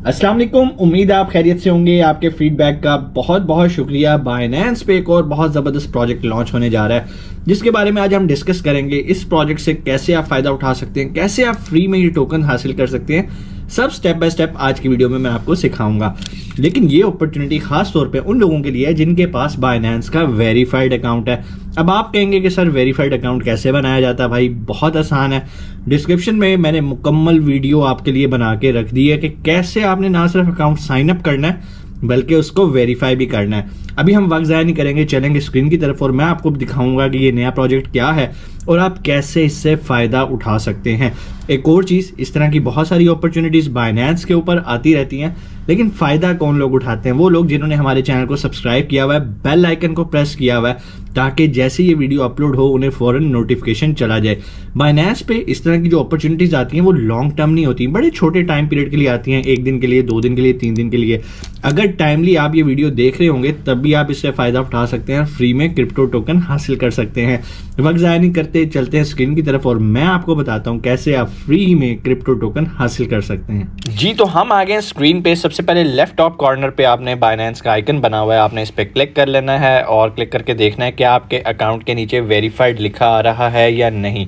अस्सलाम वालेकुम। उम्मीद है आप खैरियत से होंगे। आपके फीडबैक का बहुत बहुत शुक्रिया। बाइनेंस पे एक और बहुत ज़बरदस्त प्रोजेक्ट लॉन्च होने जा रहा है जिसके बारे में आज हम डिस्कस करेंगे। इस प्रोजेक्ट से कैसे आप फ़ायदा उठा सकते हैं, कैसे आप फ्री में ये टोकन हासिल कर सकते हैं, सब स्टेप बाय स्टेप आज की वीडियो में मैं आपको सिखाऊंगा। लेकिन ये अपॉर्चुनिटी खास तौर पे उन लोगों के लिए है जिनके पास बाइनेंस का वेरीफाइड अकाउंट है। अब आप कहेंगे कि सर वेरीफाइड अकाउंट कैसे बनाया जाता है? भाई बहुत आसान है। डिस्क्रिप्शन में मैंने मुकम्मल वीडियो आपके लिए बना के रख दी है कि कैसे आपने ना सिर्फ अकाउंट साइन अप करना है बल्कि उसको वेरीफाई भी करना है। अभी हम वक्त ज़ाया नहीं करेंगे, चलेंगे स्क्रीन की तरफ और मैं आपको दिखाऊंगा कि ये नया प्रोजेक्ट क्या है और आप कैसे इससे फ़ायदा उठा सकते हैं। एक और चीज़, इस तरह की बहुत सारी अपॉर्चुनिटीज़ बाइनेंस के ऊपर आती रहती हैं, लेकिन फ़ायदा कौन लोग उठाते हैं? वो लोग जिन्होंने हमारे चैनल को सब्सक्राइब किया हुआ है, बेल आइकन को प्रेस किया हुआ है, ताकि जैसे ये वीडियो अपलोड हो उन्हें फ़ौरन नोटिफिकेशन चला जाए। बाइनेंस पे इस तरह की जो अपॉर्चुनिटीज़ आती हैं वो लॉन्ग टर्म नहीं होती, बड़े छोटे टाइम पीरियड के लिए आती हैं, 1 दिन के लिए, 2 दिन के लिए, 3 दिन के लिए। अगर टाइमली आप ये वीडियो देख रहे होंगे तब भी आप इससे फ़ायदा उठा सकते हैं, फ्री में क्रिप्टो टोकन हासिल कर सकते हैं। वक्त ज़ाया नहीं करते, चलते हैं स्क्रीन की तरफ और मैं आपको बताता हूँ कैसे आप फ्री में क्रिप्टो टोकन हासिल कर सकते हैं। जी, तो हम आ गए हैं स्क्रीन पे। सबसे पहले लेफ्ट टॉप कॉर्नर पे आपने बाइनेंस का आइकन बना हुआ है, आपने इस पर क्लिक कर लेना है और क्लिक करके देखना है कि आपके अकाउंट के नीचे वेरीफाइड लिखा आ रहा है या नहीं।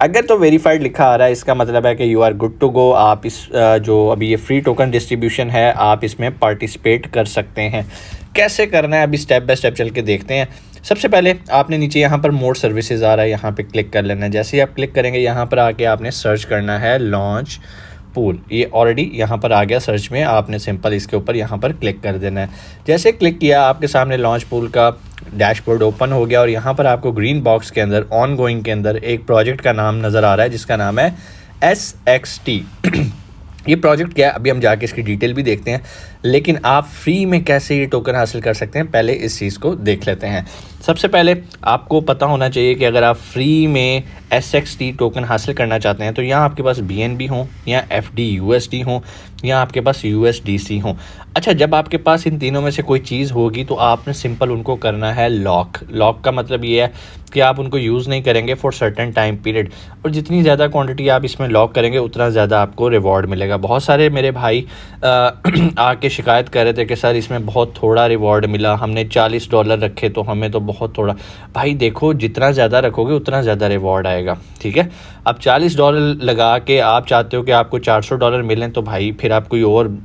अगर तो वेरीफाइड लिखा आ रहा है इसका मतलब है कि you are good to go. आप इस जो अभी ये फ्री टोकन डिस्ट्रीब्यूशन है आप इसमें पार्टिसिपेट कर सकते हैं। कैसे करना है अभी स्टेप बाय स्टेप चल के देखते हैं। सबसे पहले आपने नीचे यहाँ पर मोर सर्विसेज आ रहा है, यहाँ पे क्लिक कर लेना है। जैसे ही आप क्लिक करेंगे यहाँ पर आके आपने सर्च करना है लॉन्च पूल। ये ऑलरेडी यहाँ पर आ गया सर्च में, आपने सिंपल इसके ऊपर यहाँ पर क्लिक कर देना है। जैसे क्लिक किया आपके सामने लॉन्च पूल का डैशबोर्ड ओपन हो गया और यहाँ पर आपको ग्रीन बॉक्स के अंदर ऑन गोइंग के अंदर एक प्रोजेक्ट का नाम नज़र आ रहा है जिसका नाम है SXT। ये प्रोजेक्ट क्या है अभी हम जाके इसकी डिटेल भी देखते हैं, लेकिन आप फ्री में कैसे ये टोकन हासिल कर सकते हैं पहले इस चीज़ को देख लेते हैं। सबसे पहले आपको पता होना चाहिए कि अगर आप फ्री में SXT टोकन हासिल करना चाहते हैं तो यहाँ आपके पास BNB हो या FD USD हो या आपके पास USDC हो। अच्छा, जब आपके पास इन तीनों में से कोई चीज़ होगी तो आपने सिंपल उनको करना है लॉक। लॉक का मतलब ये है कि आप उनको यूज़ नहीं करेंगे फॉर सर्टेन टाइम पीरियड, और जितनी ज़्यादा क्वांटिटी आप इसमें लॉक करेंगे उतना ज़्यादा आपको रिवॉर्ड मिलेगा। बहुत सारे मेरे भाई आके शिकायत कर रहे थे कि सर इसमें बहुत थोड़ा रिवॉर्ड मिला, हमने $40 रखे तो हमें तो बहुत थोड़ा। भाई देखो, जितना ज़्यादा रखोगे उतना ज़्यादा रिवॉर्ड आएगा, ठीक है। अब $40 लगा के आप चाहते हो कि आपको $400 मिलें तो भाई फिर आप कोई और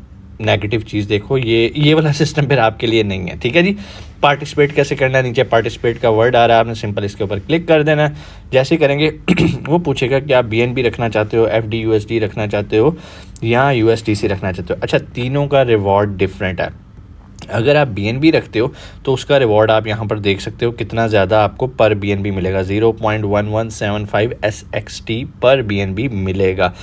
नेगेटिव चीज़ देखो। ये वाला सिस्टम फिर आपके लिए नहीं है, ठीक है जी। पार्टिसिपेट कैसे करना है, नीचे पार्टिसिपेट का वर्ड आ रहा है, आपने सिंपल इसके ऊपर क्लिक कर देना है। जैसे करेंगे वो पूछेगा कि आप BNB रखना चाहते हो, FD USD रखना चाहते हो या USDC रखना चाहते हो। अच्छा, तीनों का रिवॉर्ड डिफरेंट है। अगर आप BNB रखते हो तो उसका रिवॉर्ड आप यहाँ पर देख सकते हो कितना ज़्यादा आपको पर BNB मिलेगा, 0.1175 SXT पर BNB मिलेगा।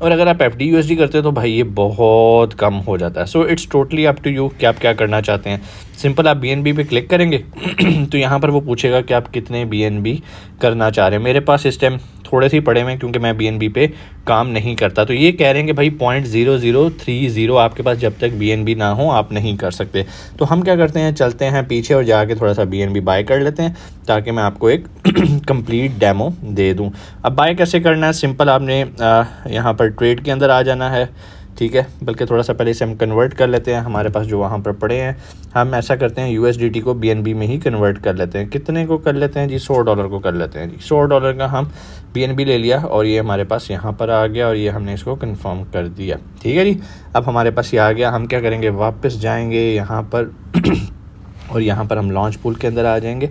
और अगर आप FD USD करते हो तो भाई ये बहुत कम हो जाता है। So it's totally up to you कि आप क्या करना चाहते हैं। सिंपल आप BNB पे क्लिक करेंगे तो यहाँ पर वो पूछेगा कि आप कितने BNB करना चाह रहे हैं। मेरे पास इस टाइम थोड़े से ही पड़े हुए हैं क्योंकि मैं BNB पे काम नहीं करता। तो ये कह रहे हैं कि भाई 0.0030 आपके पास जब तक BNB ना हो आप नहीं कर सकते। तो हम क्या करते हैं, चलते हैं पीछे और जाके थोड़ा सा BNB बाय कर लेते हैं ताकि मैं आपको एक कंप्लीट डेमो दे दूं। अब बाय कैसे करना है, सिंपल आपने यहाँ पर ट्रेड के अंदर आ जाना है, ठीक है। बल्कि थोड़ा सा पहले इसे हम कन्वर्ट कर लेते हैं, हमारे पास जो वहाँ पर पड़े हैं। हम ऐसा करते हैं USDT को BNB में ही कन्वर्ट कर लेते हैं। कितने को कर लेते हैं जी? $100 को कर लेते हैं जी। $100 का हम BNB ले लिया और ये हमारे पास यहाँ पर आ गया और ये हमने इसको कंफर्म कर दिया, ठीक है जी। अब हमारे पास ये आ गया, हम क्या करेंगे, वापस जाएंगे यहाँ पर और यहाँ पर हम लॉन्च पूल के अंदर आ जाएंगे,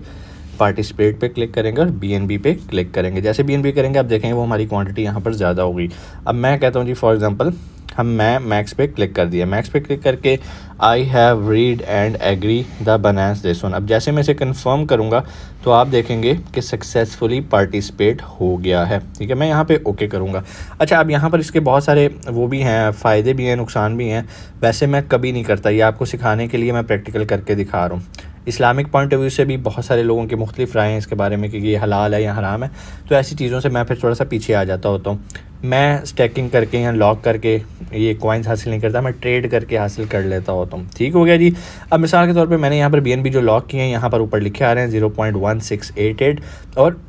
पार्टिसिपेट पे क्लिक करेंगे और BNB पे क्लिक करेंगे। जैसे BNB करेंगे आप देखेंगे वो हमारी क्वांटिटी यहाँ पर ज़्यादा होगी। अब मैं कहता हूँ जी फॉर एग्जांपल मैं मैक्स पे क्लिक कर दिया। मैक्स पे क्लिक करके I have read and agree the Binance this one. अब जैसे मैं इसे कंफर्म करूँगा तो आप देखेंगे कि सक्सेसफुली पार्टिसिपेट हो गया है, ठीक है। मैं यहाँ पे ओके करूँगा। अच्छा, अब यहाँ पर इसके बहुत सारे वो भी हैं, फ़ायदे भी हैं, नुकसान भी हैं। वैसे मैं कभी नहीं करता, ये आपको सिखाने के लिए मैं प्रैक्टिकल करके दिखा रहा हूँ। इस्लामिक पॉइंट ऑफ व्यू से भी बहुत सारे लोगों के मुख्तलिफ राय हैं इसके बारे में कि ये हलाल है या हराम है, तो ऐसी चीज़ों से मैं फिर थोड़ा सा पीछे आ जाता होता हूँ। मैं स्टैकिंग करके या लॉक करके ये कॉइन्स हासिल नहीं करता, मैं ट्रेड करके हासिल कर लेता होता हूँ। ठीक हो गया जी। अब मिसाल के तौर पे मैंने यहाँ पर BNB जो लॉक किए हैं यहाँ पर ऊपर लिखे आ रहे हैं 0.1688 और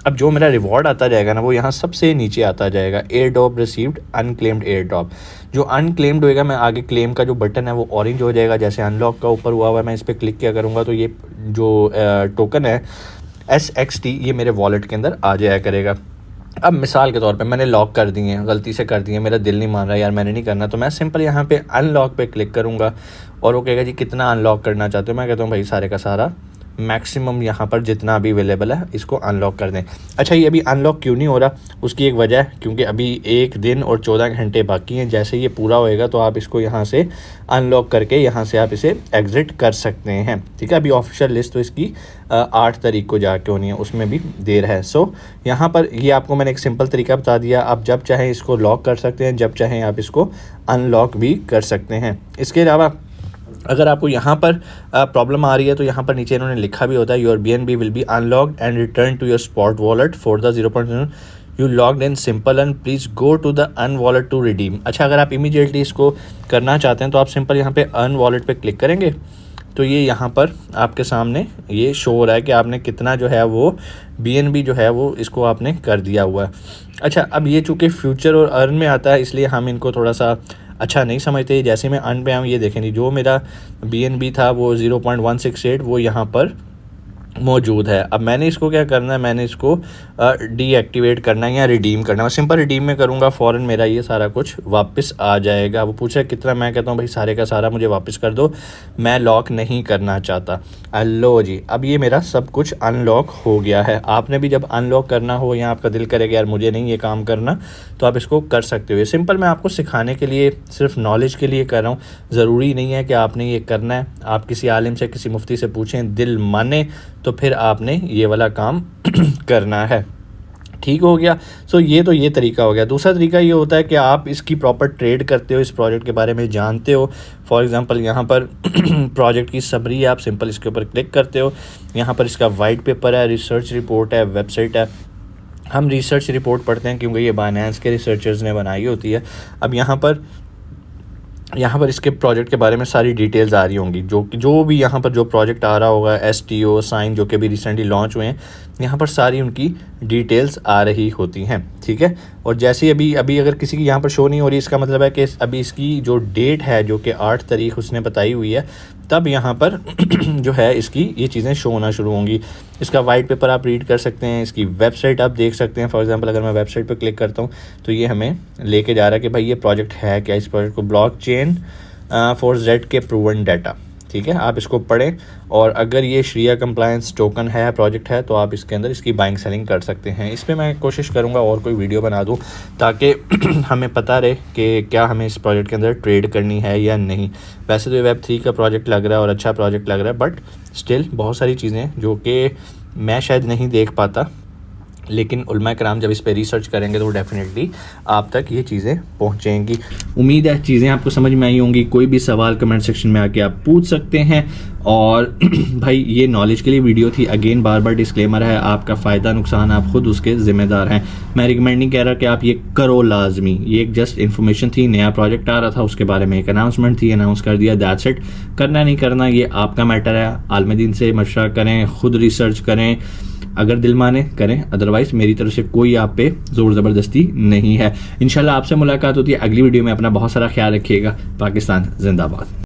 अब जो मेरा रिवॉर्ड आता जाएगा ना वो यहाँ सबसे नीचे आता जाएगा, air drop received unclaimed air drop. जो अनक्लेम्ड होएगा मैं आगे क्लेम का जो बटन है वो ऑरेंज हो जाएगा, जैसे अनलॉक का ऊपर हुआ हुआ है। मैं इस पर क्लिक किया करूँगा तो ये जो टोकन है SXT ये मेरे वॉलेट के अंदर आ जाया करेगा। अब मिसाल के तौर पे मैंने लॉक कर दिए हैं, गलती से कर दिए, मेरा दिल नहीं मान रहा यार मैंने नहीं करना, तो मैं सिंपल यहाँ पे अनलॉक पे क्लिक करूँगा और वो कहेगा जी कितना अनलॉक करना चाहते हो। मैं कहता हूँ भाई सारे का सारा मैक्सिमम यहाँ पर जितना अभी अवेलेबल है इसको अनलॉक कर दें। अच्छा ये अभी अनलॉक क्यों नहीं हो रहा, उसकी एक वजह है क्योंकि अभी 1 दिन और 14 घंटे बाकी हैं। जैसे ये पूरा होएगा तो आप इसको यहाँ से अनलॉक करके यहाँ से आप इसे एग्ज़िट कर सकते हैं। ठीक है, अभी ऑफिशियल लिस्ट तो इसकी 8 तारीख को जाके होनी है, उसमें भी देर है। सो यहाँ पर ये आपको मैंने एक सिंपल तरीका बता दिया, आप जब चाहें इसको लॉक कर सकते हैं, जब चाहें आप इसको अनलॉक भी कर सकते हैं। इसके अलावा अगर आपको यहाँ पर प्रॉब्लम आ रही है तो यहाँ पर नीचे इन्होंने लिखा भी होता है your BNB will be unlocked and return to your spot wallet for the 0.0 you logged in simple and please go to the earn wallet to redeem. अच्छा अगर आप इमीडिएटली इसको करना चाहते हैं तो आप सिंपल यहाँ पे अन वॉलेट पे क्लिक करेंगे तो ये यहाँ पर आपके सामने ये शो हो रहा है कि आपने कितना जो है वो BNB जो है वो इसको आपने कर दिया हुआ है। अच्छा अब ये चूँकि फ्यूचर और अर्न में आता है इसलिए हम इनको थोड़ा सा अच्छा नहीं समझते। जैसे मैं अन पे आऊँ ये देखें, जो मेरा BNB था वो 0.168 वो यहाँ पर मौजूद है। अब मैंने इसको क्या करना है, मैंने इसको डीएक्टिवेट करना है या रिडीम करना है। मैं सिंपल रिडीम में करूँगा, फ़ौरन मेरा ये सारा कुछ वापस आ जाएगा। वो पूछा कितना, मैं कहता हूँ भाई सारे का सारा मुझे वापस कर दो, मैं लॉक नहीं करना चाहता। लो जी, अब ये मेरा सब कुछ अनलॉक हो गया है। आपने भी जब अनलॉक करना हो या आपका दिल करेगा यार मुझे नहीं ये काम करना, तो आप इसको कर सकते हो। ये सिंपल मैं आपको सिखाने के लिए, सिर्फ नॉलेज के लिए कर रहा हूँ। ज़रूरी नहीं है कि आपने ये करना है। आप किसी आलिम से, किसी मुफ्ती से पूछें, दिल माने तो फिर आपने ये वाला काम करना है। ठीक हो गया। सो ये तरीका हो गया। दूसरा तरीका ये होता है कि आप इसकी प्रॉपर ट्रेड करते हो, इस प्रोजेक्ट के बारे में जानते हो। फॉर एग्जांपल यहाँ पर प्रोजेक्ट की समरी है, आप सिंपल इसके ऊपर क्लिक करते हो। यहाँ पर इसका वाइट पेपर है, रिसर्च रिपोर्ट है, वेबसाइट है। हम रिसर्च रिपोर्ट पढ़ते हैं क्योंकि ये बाइनेंस के रिसर्चर्स ने बनाई होती है। अब यहाँ पर इसके प्रोजेक्ट के बारे में सारी डिटेल्स आ रही होंगी, जो भी यहाँ पर जो प्रोजेक्ट आ रहा होगा, STO साइन जो कि भी रिसेंटली लॉन्च हुए हैं, यहाँ पर सारी उनकी डिटेल्स आ रही होती हैं। ठीक है, और जैसे अभी अगर किसी की यहाँ पर शो नहीं हो रही, इसका मतलब है कि अभी इसकी जो डेट है जो कि 8 तारीख उसने बताई हुई है, तब यहाँ पर जो है इसकी ये चीज़ें शो होना शुरू होंगी। इसका वाइट पेपर आप रीड कर सकते हैं, इसकी वेबसाइट आप देख सकते हैं। फॉर एग्जांपल अगर मैं वेबसाइट पे क्लिक करता हूँ तो ये हमें लेके जा रहा है कि भाई ये प्रोजेक्ट है क्या। इस प्रोजेक्ट को ब्लॉकचेन फॉर Z के प्रूवन डाटा। ठीक है, आप इसको पढ़ें और अगर ये शरिया कंप्लायंस टोकन है, प्रोजेक्ट है, तो आप इसके अंदर इसकी बाइंग सेलिंग कर सकते हैं। इस पर मैं कोशिश करूँगा और कोई वीडियो बना दूँ ताकि हमें पता रहे कि क्या हमें इस प्रोजेक्ट के अंदर ट्रेड करनी है या नहीं। वैसे तो ये Web3 का प्रोजेक्ट लग रहा है और अच्छा प्रोजेक्ट लग रहा है, बट स्टिल बहुत सारी चीज़ें जो कि मैं शायद नहीं देख पाता, लेकिन उलमा कराम जब इस पे रिसर्च करेंगे तो डेफिनेटली आप तक ये चीज़ें पहुंचेंगी। उम्मीद है चीज़ें आपको समझ में आई होंगी। कोई भी सवाल कमेंट सेक्शन में आके आप पूछ सकते हैं। और भाई ये नॉलेज के लिए वीडियो थी। अगेन बार बार डिस्क्लेमर है, आपका फ़ायदा नुकसान आप खुद उसके ज़िम्मेदार हैं। मैं रिकमेंड नहीं कह रहा कि आप ये करो लाजमी। ये एक जस्ट इन्फॉर्मेशन थी, नया प्रोजेक्ट आ रहा था, उसके बारे में एक अनाउंसमेंट थी, अनाउंस कर दिया, दैट्स इट। करना नहीं करना ये आपका मैटर है। आलिम दीन से मशवरा करें, खुद रिसर्च करें, अगर दिल माने करें, अदरवाइज मेरी तरफ से कोई आप पे जोर ज़बरदस्ती नहीं है। इंशाल्लाह आपसे मुलाकात होती है अगली वीडियो में। अपना बहुत सारा ख्याल रखिएगा। पाकिस्तान जिंदाबाद।